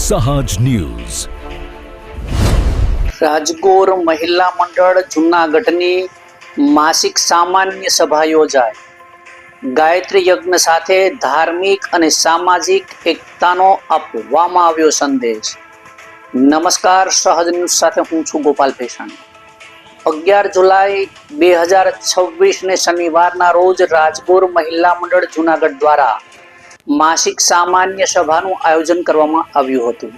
સહજ ન્યૂઝ. રાજગોર મહિલા મંડળ જૂનાગઢની માસિક સામાન્ય સભા યોજાઈ. ગાયત્રી યજ્ઞ સાથે ધાર્મિક અને સામાજિક એકતાનો આપવામાં આવ્યો સંદેશ. નમસ્કાર, સહજ ન્યૂઝ સાથે હું છું ગોપાલ ભેસાણી. 11 જુલાઈ 2026 ને શનિવારના રોજ રાજગોર મહિલા મંડળ જૂનાગઢ દ્વારા માસિક સામાન્ય સભાનું આયોજન કરવામાં આવ્યું હતું.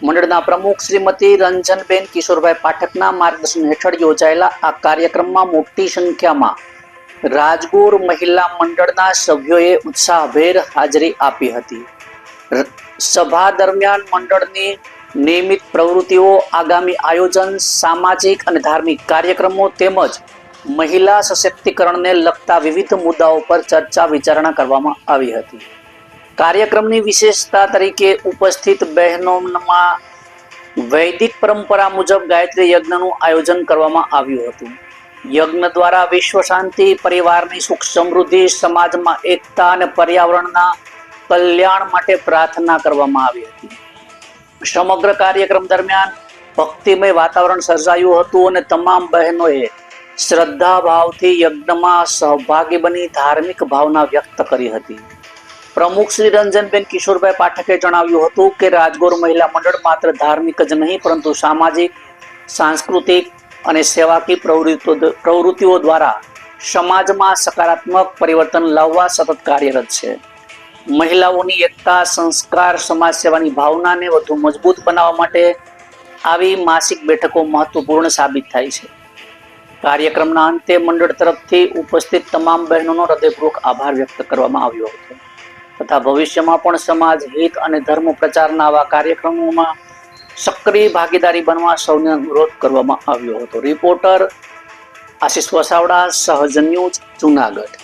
મંડળના પ્રમુખ શ્રીમતી રંજનબેન કિશોરભાઈ પાઠકના માર્ગદર્શન હેઠળ યોજાયેલા આ કાર્યક્રમમાં મોટી સંખ્યામાં રાજગોર મહિલા મંડળના સભ્યોએ ઉત્સાહભેર હાજરી આપી હતી. સભા દરમિયાન મંડળની નિયમિત પ્રવૃત્તિઓ, આગામી આયોજન, સામાજિક અને ધાર્મિક કાર્યક્રમો તેમજ મહિલા સશક્તિકરણને લગતા વિવિધ મુદ્દાઓ પર ચર્ચા વિચારણા કરવામાં આવી હતી. કાર્યક્રમની વિશેષતા તરીકે ઉપસ્થિત બહેનોમાં વૈદિક પરંપરા મુજબ ગાયત્રી યજ્ઞનું આયોજન કરવામાં આવ્યું હતું. યજ્ઞ દ્વારા વિશ્વ શાંતિ, પરિવારની સુખ સમૃદ્ધિ, સમાજમાં એકતા અને પર્યાવરણના કલ્યાણ માટે પ્રાર્થના કરવામાં આવી હતી. સમગ્ર કાર્યક્રમ દરમિયાન ભક્તિમય વાતાવરણ સર્જાયું હતું અને તમામ બહેનોએ શ્રદ્ધા ભાવથી યજ્ઞમાં સહભાગી બની ધાર્મિક ભાવના વ્યક્ત કરી હતી. પ્રમુખ શ્રી રંજનબેન કિશોરભાઈ પાઠકે જણાવ્યું હતું કે રાજગોર મહિલા મંડળ માત્ર ધાર્મિક જ નહીં પરંતુ સામાજિક, સાંસ્કૃતિક અને સેવાકીય પ્રવૃત્તિઓ દ્વારા સમાજમાં સકારાત્મક પરિવર્તન લાવવા સતત કાર્યરત છે. મહિલાઓની એકતા, સંસ્કાર, સમાજ સેવાની ભાવનાને વધુ મજબૂત બનાવવા માટે આવી માસિક બેઠકો મહત્વપૂર્ણ સાબિત થાય છે. કાર્યક્રમના અંતે મંડળ તરફથી ઉપસ્થિત તમામ બહેનોનો હૃદયપૂર્વક આભાર વ્યક્ત કરવામાં આવ્યો હતો તથા ભવિષ્યમાં પણ સમાજ હિત અને ધર્મ પ્રચારના આવા કાર્યક્રમોમાં સક્રિય ભાગીદારી બનવા સૌને અનુરોધ કરવામાં આવ્યો હતો. રિપોર્ટર આશિષ વસાવડા, સહજ ન્યૂઝ, જૂનાગઢ.